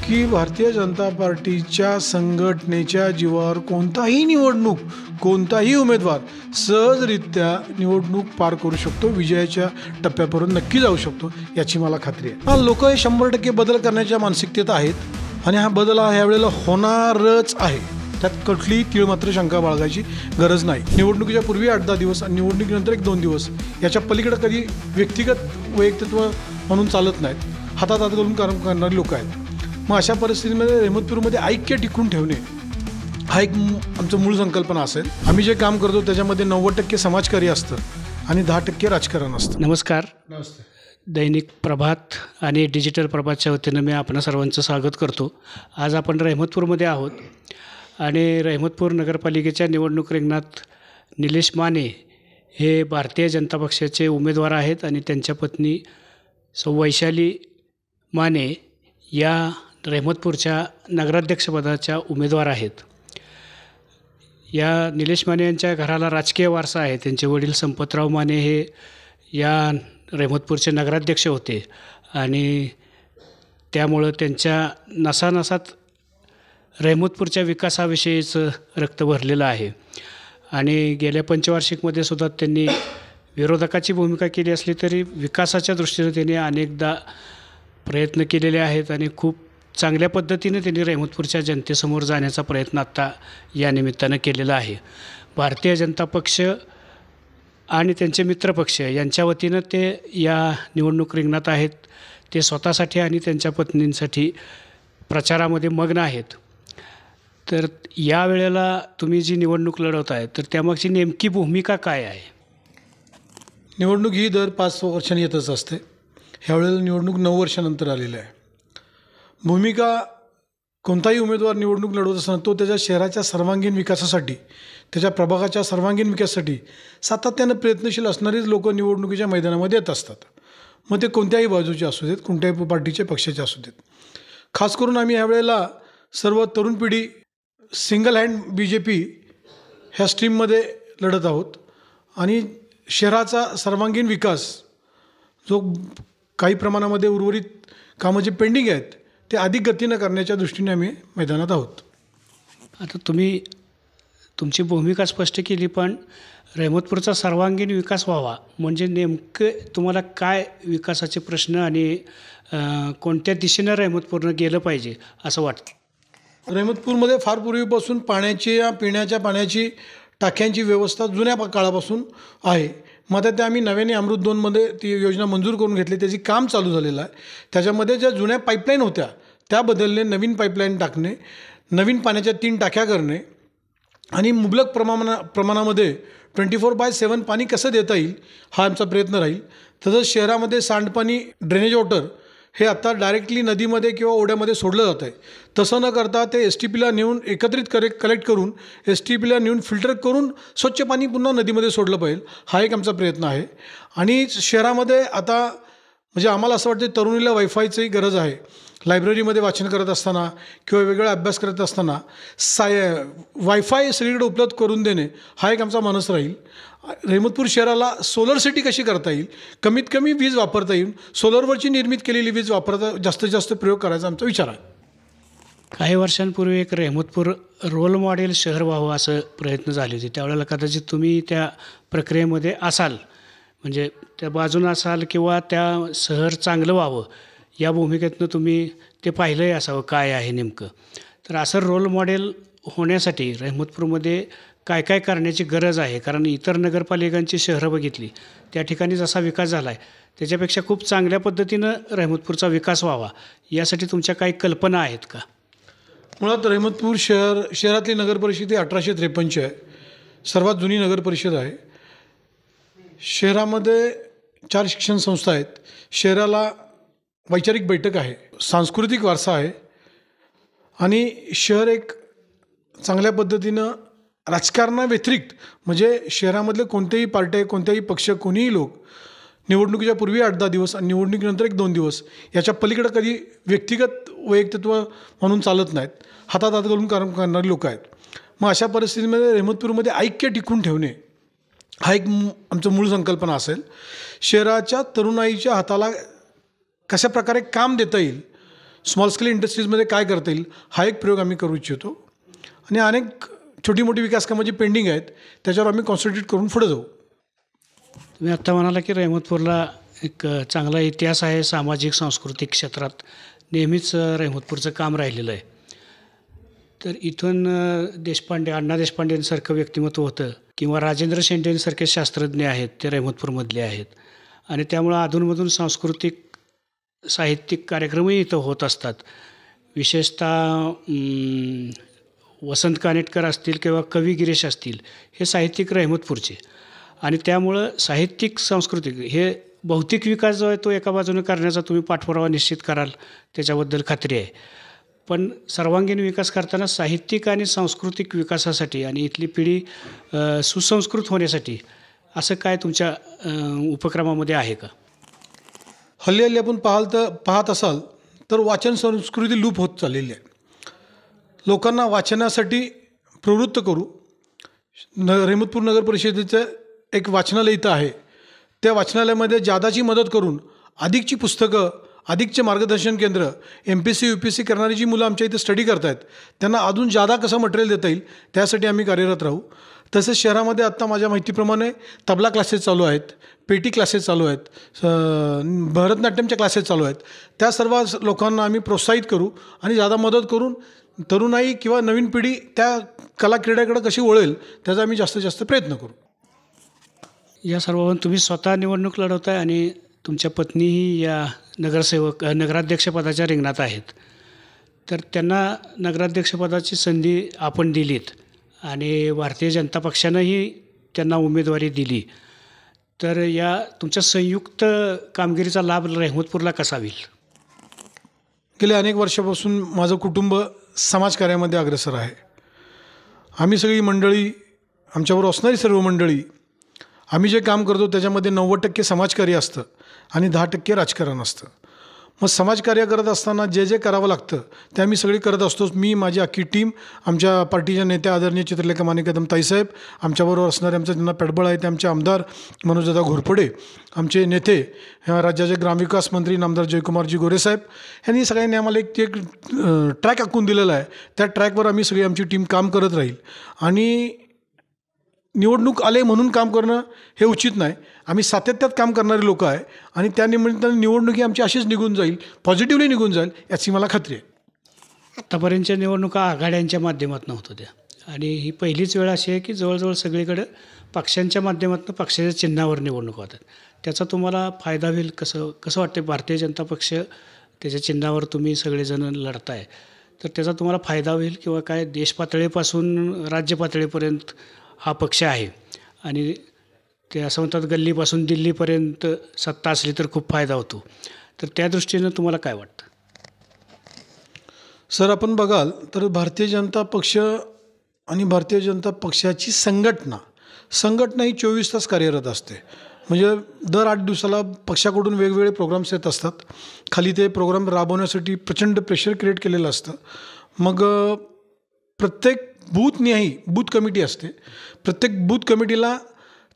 की भारतीय जनता पार्टीच्या संघटनेच्या जीवावर कोणताही निवडणूक, कोणताही उमेदवार सहजरित्या निवडणूक पार करू शकतो, विजयाच्या टप्प्यापर्यंत नक्की जाऊ शकतो, याची मला खात्री आहे. लोक हे 100% बदल करण्याच्या मानसिकतेत आहेत आणि हा बदल ह्यावेळेला होणारच आहे. त्यात कुठलीही तीळ मात्र शंका बाळगायची गरज नाही. निवडणुकीच्या पूर्वी 8-10 दिवस आणि निवडणुकीनंतर 1-2 दिवस याच्या पलीकडे कधी व्यक्तिगत वैयक्तित्व म्हणून चालत नाहीत. हातात हात घालून काम करणारी लोक आहेत. मग अशा परिस्थितीमध्ये रहमतपूरमध्ये ऐक्य टिकून ठेवणे हा एक आमचं मूळ संकल्पना असेल. आम्ही जे काम करतो त्याच्यामध्ये 90% समाजकार्य असतं आणि 10% राजकारण असतं. नमस्कार. नमस्ते. दैनिक प्रभात आणि डिजिटल प्रभातच्या वतीनं मी आपणा सर्वांचं स्वागत करतो. आज आपण रहमतपूरमध्ये आहोत आणि रहमतपूर नगरपालिकेच्या निवडणूक रिंगणात निलेश माने हे भारतीय जनता पक्षाचे उमेदवार आहेत आणि त्यांच्या पत्नी सौ वैशाली माने या रहमतपूरच्या नगराध्यक्षपदाच्या उमेदवार आहेत. या निलेश माने यांच्या घराला राजकीय वारसा आहे. त्यांचे वडील संपतराव माने हे या रहमतपूरचे नगराध्यक्ष होते आणि त्यामुळं त्यांच्या नसानसात रहमतपूरच्या विकासाविषयीचं रक्त भरलेलं आहे. आणि गेल्या पंचवार्षिकमध्ये सुद्धा त्यांनी विरोधकाची भूमिका केली असली तरी विकासाच्या दृष्टीने त्यांनी अनेकदा प्रयत्न केलेले आहेत आणि खूप चांगल्या पद्धतीने त्यांनी रहमतपूरच्या जनतेसमोर जाण्याचा प्रयत्न आत्ता या निमित्तानं केलेला आहे. भारतीय जनता पक्ष आणि त्यांचे मित्रपक्ष यांच्या वतीनं ते या निवडणूक रिंगणात आहेत. ते स्वतःसाठी आणि त्यांच्या पत्नींसाठी प्रचारामध्ये मग्न आहेत. तर या वेळेला तुम्ही जी निवडणूक लढवत आहे तर त्यामागची नेमकी भूमिका काय आहे? निवडणूक ही दर 5 वर्षांनी येतच असते. ह्यावेळेला निवडणूक 9 वर्षानंतर आलेली आहे. भूमिका कोणताही उमेदवार निवडणूक लढवत असताना तो त्याच्या शहराच्या सर्वांगीण विकासासाठी, त्याच्या प्रभागाच्या सर्वांगीण विकासासाठी सातत्यानं प्रयत्नशील असणारीच लोक निवडणुकीच्या मैदानामध्ये येत असतात. मग ते कोणत्याही बाजूचे असू देत, कोणत्याही पार्टीचे, पक्षाचे असू देत. खास करून आम्ही ह्यावेळेला सर्व तरुण पिढी सिंगल हँड BJP ह्या स्ट्रीममध्ये लढत आहोत आणि शहराचा सर्वांगीण विकास जो काही प्रमाणामध्ये उर्वरित कामं जे पेंडिंग आहेत ते अधिक गतीनं करण्याच्या दृष्टीने आम्ही मैदानात आहोत. आता तुम्ही तुमची भूमिका स्पष्ट केली, पण रहमतपूरचा सर्वांगीण विकास व्हावा म्हणजे नेमके तुम्हाला काय विकासाचे प्रश्न आणि कोणत्या दिशेनं रहमतपूरनं गेलं पाहिजे असं वाटतं? रहमतपूरमध्ये फार पूर्वीपासून पिण्याच्या पाण्याची टाक्यांची व्यवस्था जुन्या काळापासून आहे. मग आता ते आम्ही नव्याने अमृत 2मध्ये ती योजना मंजूर करून घेतली. त्याची काम चालू झालेलं आहे. त्याच्यामध्ये ज्या जुन्या पाईपलाईन होत्या त्या बदलणे, नवीन पाईपलाईन टाकणे, नवीन पाण्याच्या 3 टाक्या करणे आणि मुबलक प्रमाणामध्ये 24/7 पाणी कसं देता येईल हा आमचा प्रयत्न राहील. तसंच शहरामध्ये सांडपाणी, ड्रेनेज वॉटर हे आत्ता डायरेक्टली नदीमध्ये किंवा ओढ्यामध्ये सोडलं जातं आहे. तसं न करता ते STPला नेऊन एकत्रित कलेक्ट करून STPला नेऊन फिल्टर करून स्वच्छ पाणी पुन्हा नदीमध्ये सोडलं पाहिजे, हा एक आमचा प्रयत्न आहे. आणि शहरामध्ये आता म्हणजे आम्हाला असं वाटतं तरुणीला वायफायची गरज आहे. लायब्ररीमध्ये वाचन करत असताना किंवा वेगळा अभ्यास करत असताना वायफाय सगळीकडे उपलब्ध करून देणे हा एक आमचा मानस राहील. रहमतपूर शहराला सोलर सिटी कशी करता येईल, कमीत कमी वीज वापरता येईल, सोलरवरची निर्मित केलेली वीज वापरता जास्तीत जास्त प्रयोग करायचा आमचा विचार आहे. काही वर्षांपूर्वी एक रहमतपूर रोल मॉडेल शहर व्हावं असं प्रयत्न झाले होते. त्यावेळेला कदाचित तुम्ही त्या प्रक्रियेमध्ये असाल, म्हणजे त्या बाजूनं असाल किंवा त्या शहर चांगलं व्हावं या भूमिकेतनं तुम्ही ते पाहिलंही असावं काय आहे नेमकं. तर असं रोल मॉडेल होण्यासाठी रहमतपूरमध्ये काय काय करण्याची गरज आहे? कारण इतर नगरपालिकांची शहरं बघितली त्या ठिकाणी जसा विकास झाला आहे त्याच्यापेक्षा खूप चांगल्या पद्धतीनं रहमतपूरचा विकास व्हावा यासाठी तुमच्या काही कल्पना आहेत का? मुळात रहमतपूर शहरातली नगरपरिषद ही 1853 आहे. सर्वात जुनी नगरपरिषद आहे. शहरामध्ये 4 शिक्षण संस्था आहेत. शहराला वैचारिक बैठक आहे, सांस्कृतिक वारसा आहे आणि शहर एक चांगल्या पद्धतीनं राजकारणाव्यतिरिक्त म्हणजे शहरामधले कोणत्याही पार्ट्या, कोणत्याही पक्ष, कोणीही लोक निवडणुकीच्या पूर्वी 8-10 दिवस आणि निवडणुकीनंतर 1-2 दिवस याच्या पलीकडे कधी व्यक्तिगत वैयक्तित्व म्हणून चालत नाहीत. हातात हात घालून काम करणारी लोक आहेत. मग अशा परिस्थितीमध्ये रहमतपूरमध्ये ऐक्य टिकून ठेवणे हा एक आमचं मूळ संकल्पना असेल. शहराच्या तरुणाईच्या हाताला कशा प्रकारे काम देता येईल स्मॉल स्केल इंडस्ट्रीजमध्ये काय करता येईल हा एक प्रयोग आम्ही करू इच्छितो आणि अनेक छोटी मोठी विकास कामं जी पेंडिंग आहेत त्याच्यावर आम्ही कॉन्सन्ट्रेट करून पुढे जाऊ. तुम्ही आत्ता म्हणाला की रहमतपूरला एक चांगला इतिहास आहे, सामाजिक सांस्कृतिक क्षेत्रात नेहमीच रहमतपूरचं काम राहिलेलं आहे. तर इथून देशपांडे, अण्णा देशपांडेंसारखं व्यक्तिमत्व होतं किंवा राजेंद्र शेंडेंसारखे शास्त्रज्ञ आहेत ते रहमतपूरमधले आहेत आणि त्यामुळं अधूनमधून सांस्कृतिक साहित्यिक कार्यक्रमही इथं होत असतात. विशेषतः वसंत कानेटकर असतील किंवा कवी गिरीश असतील हे साहित्यिक रहमतपूरचे आणि त्यामुळं साहित्यिक सांस्कृतिक हे भौतिक विकास जो आहे तो एका बाजूने करण्याचा तुम्ही पाठपुरावा निश्चित कराल त्याच्याबद्दल खात्री आहे. पण सर्वांगीण विकास करताना साहित्यिक आणि सांस्कृतिक विकासासाठी आणि इथली पिढी सुसंस्कृत होण्यासाठी असं काय तुमच्या उपक्रमामध्ये आहे का? हल्ली आपण पाहत असाल तर वाचन संस्कृती लूप होत चाललेली आहे. लोकांना वाचनासाठी प्रवृत्त करू. रहमतपूर नगर परिषदेचं एक वाचनालय इथं आहे. त्या वाचनालयामध्ये जादाची मदत करून अधिकची पुस्तकं, अधिकचे मार्गदर्शन केंद्र, MPSC UPSC करणारी जी मुलं आमच्या इथे स्टडी करत आहेत त्यांना अजून जादा कसं मटेरियल देता येईल त्यासाठी आम्ही कार्यरत राहू. तसेच शहरामध्ये आत्ता माझ्या माहितीप्रमाणे तबला क्लासेस चालू आहेत, पेटी क्लासेस चालू आहेत, भरतनाट्यमच्या क्लासेस चालू आहेत. त्या सर्व लोकांना आम्ही प्रोत्साहित करू आणि जादा मदत करून तरुणाई किंवा नवीन पिढी त्या कला क्रीडेकडे कशी वळेल त्याचा आम्ही जास्तीत जास्त प्रयत्न करू. या सर्वांवर तुम्ही स्वतः निवडणूक लढवताय आणि तुमच्या पत्नीही या नगराध्यक्षपदाच्या रिंगणात आहेत. तर त्यांना नगराध्यक्षपदाची संधी आपण दिलीत आणि भारतीय जनता पक्षानंही त्यांना उमेदवारी दिली. तर या तुमच्या संयुक्त कामगिरीचा लाभ रहमतपूरला कसा होईल? गेल्या अनेक वर्षापासून माझं कुटुंब समाजकार्यामध्ये अग्रेसर आहे. आम्ही सगळी मंडळी, आमच्याबरोबर असणारी सर्व मंडळी, आम्ही जे काम करतो त्याच्यामध्ये 90% समाजकार्य असतं आणि 10% राजकारण असतं. मग समाजकार्य करत असताना जे जे करावं लागतं ते आम्ही सगळे करत असतोच. मी, माझी अख्खी टीम, आमच्या पार्टीच्या नेत्या आदरणीय चित्रलेखा माणिकदम ताईसाहेब, आमच्याबरोबर असणारे आमचं ज्यांना पॅडबळ आहे ते आमचे आमदार मनोजदादा घोरपडे, आमचे नेते राज्याचे ग्रामविकास मंत्री नामदार जयकुमारजी गोरेसाहेब, ह्यांनी सगळ्यांनी आम्हाला एक ट्रॅक आखून दिलेला आहे. त्या ट्रॅकवर आम्ही सगळी आमची टीम काम करत राहील. आणि निवडणूक आले म्हणून काम करणं हे उचित नाही. आम्ही सातत्यात काम करणारे लोक आहे आणि त्या निमित्ताने निवडणुकी आमची अशीच निघून जाईल, पॉझिटिव्हली निघून जाईल याची मला खात्री आहे. आत्तापर्यंतच्या निवडणुका आघाड्यांच्या माध्यमातून होत होत्या आणि ही पहिलीच वेळ अशी आहे की जवळजवळ सगळीकडं पक्षांच्या माध्यमातून पक्षाच्या चिन्हावर निवडणुका होतात. त्याचा तुम्हाला फायदा होईल कसं वाटते? भारतीय जनता पक्ष त्याच्या चिन्हावर तुम्ही सगळेजण लढताय तर त्याचा तुम्हाला फायदा होईल किंवा काय? देश पातळीपासून राज्य पातळीपर्यंत हा पक्ष आहे आणि ते असं म्हणतात गल्लीपासून दिल्लीपर्यंत सत्ता असली तर खूप फायदा होतो. तर त्या दृष्टीनं तुम्हाला काय वाटतं? सर, आपण बघाल तर भारतीय जनता पक्ष आणि भारतीय जनता पक्षाची संघटना ही 24 तास कार्यरत असते. म्हणजे दर 8 दिवसाला पक्षाकडून वेगवेगळे प्रोग्राम्स येत असतात. खाली ते प्रोग्राम राबवण्यासाठी प्रचंड प्रेशर क्रिएट केलेलं असतं. मग प्रत्येक बूथ कमिटी असते. प्रत्येक बूथ कमिटीला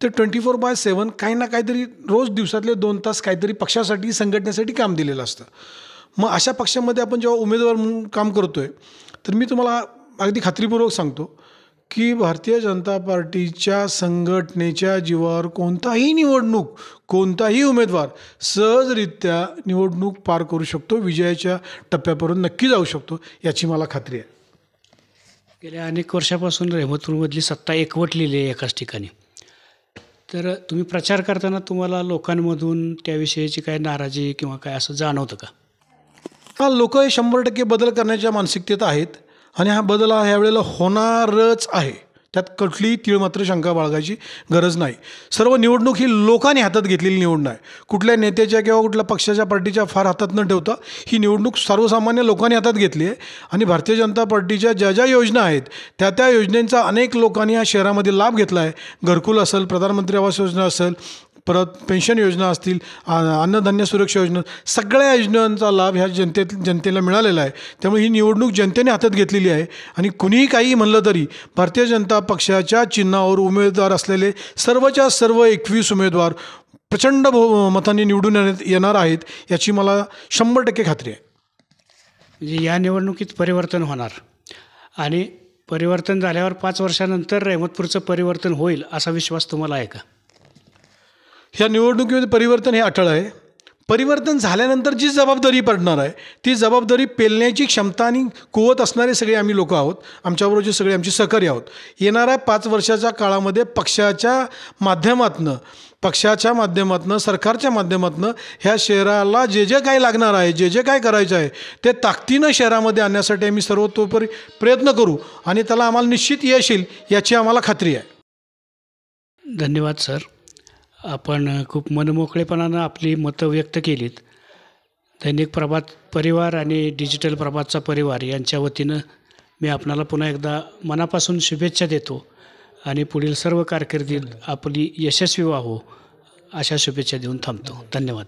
ते 24/7 काही ना काहीतरी रोज दिवसातले 2 तास काहीतरी पक्षासाठी, संघटनेसाठी काम दिलेलं असतं. मग अशा पक्षामध्ये आपण जेव्हा उमेदवार म्हणून काम करतो आहे तर मी तुम्हाला अगदी खात्रीपूर्वक सांगतो की भारतीय जनता पार्टीच्या संघटनेच्या जीवावर कोणताही निवडणूक, कोणताही उमेदवार सहजरित्या निवडणूक पार करू शकतो, विजयाच्या टप्प्यापर्यंत नक्की जाऊ शकतो याची मला खात्री आहे. गेल्या अनेक वर्षापासून रहमतपूरमधली सत्ता एकवटलेली आहे एकाच ठिकाणी. तर तुम्ही प्रचार करताना तुम्हाला लोकांमधून त्याविषयीची काय नाराजी किंवा काय असं जाणवतं का? लोक हे 100% बदल करण्याच्या मानसिकतेत आहेत आणि हा बदल ह्यावेळेला होणारच आहे. त्यात कुठलीही तीळ मात्र शंका बाळगायची गरज नाही. सर्व निवडणूक ही लोकांनी हातात घेतलेली निवडणूक आहे. कुठल्या नेत्याच्या किंवा कुठल्या पक्षाच्या पार्टीच्या फार हातात न ठेवता ही निवडणूक सर्वसामान्य लोकांनी हातात घेतली आहे आणि भारतीय जनता पार्टीच्या ज्या योजना आहेत त्या योजनेचा अनेक लोकांनी या शहरामध्ये लाभ घेतला आहे. घरकुल असेल, प्रधानमंत्री आवास योजना असेल, परत पेन्शन योजना असतील, अन्नधान्य सुरक्षा योजना, सगळ्या योजनांचा लाभ ह्या जनतेला मिळालेला आहे. त्यामुळे ही निवडणूक जनतेने हातात घेतलेली आहे आणि कुणीही काही म्हणलं तरी भारतीय जनता पक्षाच्या चिन्हावर उमेदवार असलेले सर्वच्या सर्व 21 उमेदवार प्रचंड मतांनी निवडून येणार आहेत याची मला 100% खात्री आहे. म्हणजे या निवडणुकीत परिवर्तन होणार आणि परिवर्तन झाल्यावर 5 वर्षानंतर रहमतपूरचं परिवर्तन होईल असा विश्वास तुम्हाला आहे का? ह्या निवडणुकीमध्ये परिवर्तन हे अटळ आहे. परिवर्तन झाल्यानंतर जी जबाबदारी पडणार आहे ती जबाबदारी पेलण्याची क्षमता आणि कुवत असणारे सगळे आम्ही लोक आहोत. आमच्याबरोबरचे सगळे आमचे सहकारी आहोत. येणाऱ्या 5 वर्षाच्या काळामध्ये पक्षाच्या माध्यमातनं सरकारच्या माध्यमातनं ह्या शहराला जे जे काही लागणार आहे, जे जे काय करायचं आहे ते ताकदीनं शहरामध्ये आणण्यासाठी आम्ही सर्वतोपरी प्रयत्न करू आणि त्याला आम्हाला निश्चित यश येईल याची आम्हाला खात्री आहे. धन्यवाद सर. आपण खूप मनमोकळेपणानं आपली मतं व्यक्त केलीत. दैनिक प्रभात परिवार आणि डिजिटल प्रभातचा परिवार यांच्या वतीनं मी आपणाला पुन्हा एकदा मनापासून शुभेच्छा देतो आणि पुढील सर्व कारकिर्दीत आपली यशस्वी व्हावो अशा शुभेच्छा देऊन थांबतो. धन्यवाद.